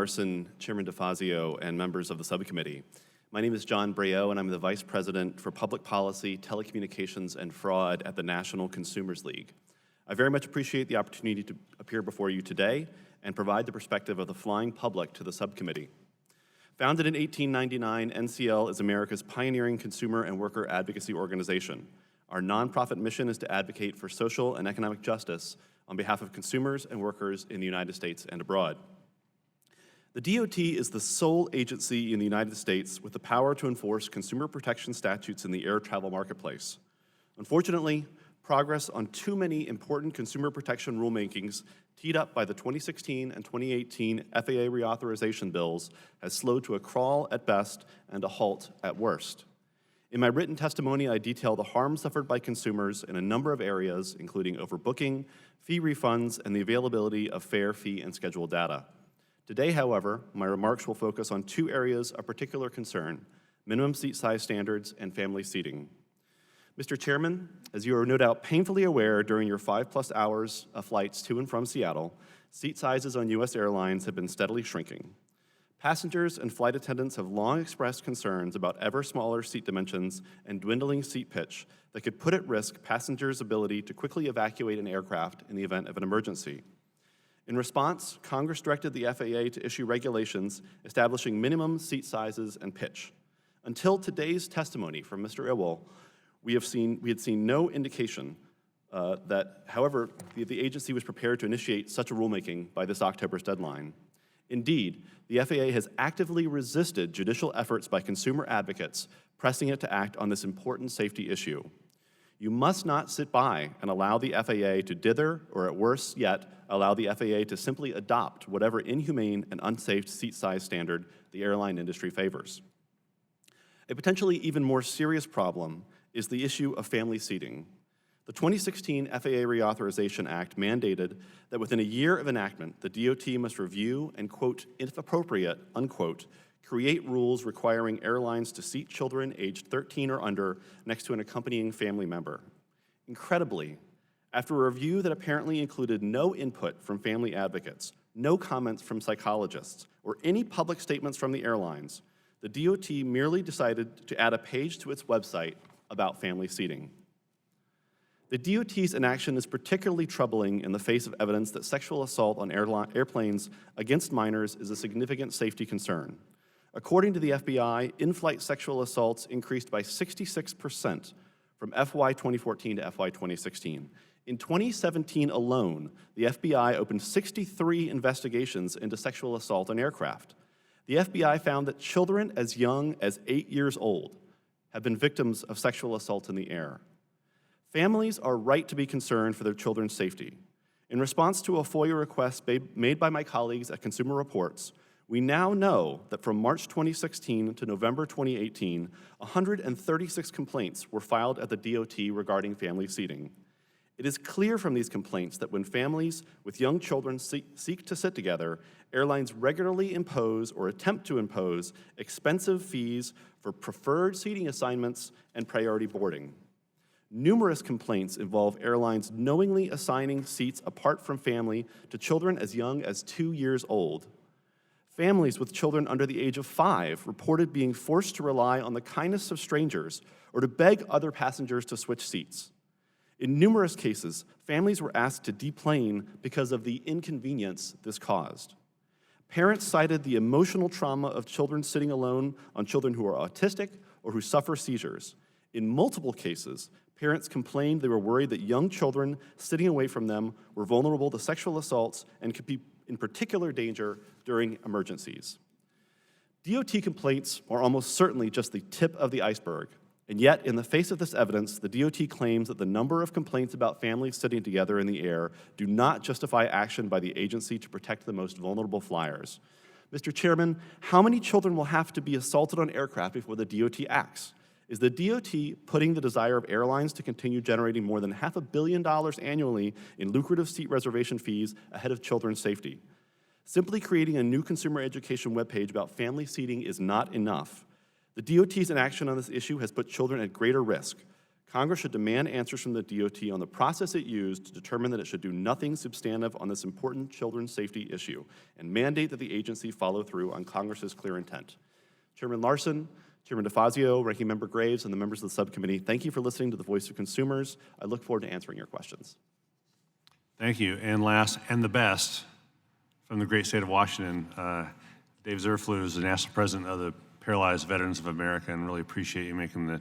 Chairman DeFazio, and members of the subcommittee. My name is John Breyault, and I'm the Vice President for Public Policy, Telecommunications, and Fraud at the National Consumers League. I very much appreciate the opportunity to appear before you today and provide the perspective of the flying public to the subcommittee. Founded in 1899, NCL is America's pioneering consumer and worker advocacy organization. Our nonprofit mission is to advocate for social and economic justice on behalf of consumers and workers in the United States and abroad. The DOT is the sole agency in the United States with the power to enforce consumer protection statutes in the air travel marketplace. Unfortunately, progress on too many important consumer protection rulemakings teed up by the 2016 and 2018 FAA reauthorization bills has slowed to a crawl at best and a halt at worst. In my written testimony, I detail the harm suffered by consumers in a number of areas, including overbooking, fee refunds, and the availability of fair fee and schedule data. Today, however, my remarks will focus on two areas of particular concern: minimum seat size standards and family seating. Mr. Chairman, as you are no doubt painfully aware, during your 5+ hours of flights to and from Seattle, seat sizes on U.S. airlines have been steadily shrinking. Passengers and flight attendants have long expressed concerns about ever smaller seat dimensions and dwindling seat pitch that could put at risk passengers' ability to quickly evacuate an aircraft in the event of an emergency. In response, Congress directed the FAA to issue regulations establishing minimum seat sizes and pitch. Until today's testimony from Mr. Breyault, we had seen no indication that, however, the agency was prepared to initiate such a rulemaking by this October's deadline. Indeed, the FAA has actively resisted judicial efforts by consumer advocates pressing it to act on this important safety issue. You must not sit by and allow the FAA to dither, or at worst yet, allow the FAA to simply adopt whatever inhumane and unsafe seat size standard the airline industry favors. A potentially even more serious problem is the issue of family seating. The 2016 FAA Reauthorization Act mandated that within a year of enactment, the DOT must review and, quote, if appropriate, unquote, create rules requiring airlines to seat children aged 13 or under next to an accompanying family member. Incredibly, after a review that apparently included no input from family advocates, no comments from psychologists, or any public statements from the airlines, the DOT merely decided to add a page to its website about family seating. The DOT's inaction is particularly troubling in the face of evidence that sexual assault on airplanes against minors is a significant safety concern. According to the FBI, in-flight sexual assaults increased by 66% from FY 2014 to FY 2016. In 2017 alone, the FBI opened 63 investigations into sexual assault on aircraft. The FBI found that children as young as 8 years old have been victims of sexual assault in the air. Families are right to be concerned for their children's safety. In response to a FOIA request made by my colleagues at Consumer Reports, we now know that from March 2016 to November 2018, 136 complaints were filed at the DOT regarding family seating. It is clear from these complaints that when families with young children seek to sit together, airlines regularly impose or attempt to impose expensive fees for preferred seating assignments and priority boarding. Numerous complaints involve airlines knowingly assigning seats apart from family to children as young as 2 years old. Families with children under the age of 5 reported being forced to rely on the kindness of strangers or to beg other passengers to switch seats. In numerous cases, families were asked to deplane because of the inconvenience this caused. Parents cited the emotional trauma of children sitting alone on children who are autistic or who suffer seizures. In multiple cases, parents complained they were worried that young children sitting away from them were vulnerable to sexual assaults and could be in particular danger during emergencies. DOT complaints are almost certainly just the tip of the iceberg, and yet in the face of this evidence, the DOT claims that the number of complaints about families sitting together in the air do not justify action by the agency to protect the most vulnerable flyers. Mr. Chairman, how many children will have to be assaulted on aircraft before the DOT acts? Is the DOT putting the desire of airlines to continue generating more than $500 million annually in lucrative seat reservation fees ahead of children's safety? Simply creating a new consumer education webpage about family seating is not enough. The DOT's inaction on this issue has put children at greater risk. Congress should demand answers from the DOT on the process it used to determine that it should do nothing substantive on this important children's safety issue, and mandate that the agency follow through on Congress's clear intent. Chairman Larson, Chairman DeFazio, Ranking Member Graves, and the members of the subcommittee, thank you for listening to the voice of consumers. I look forward to answering your questions. Thank you. And last, and the best, from the great state of Washington, Dave Zerflu is the National President of the Paralyzed Veterans of America, and really appreciate you making the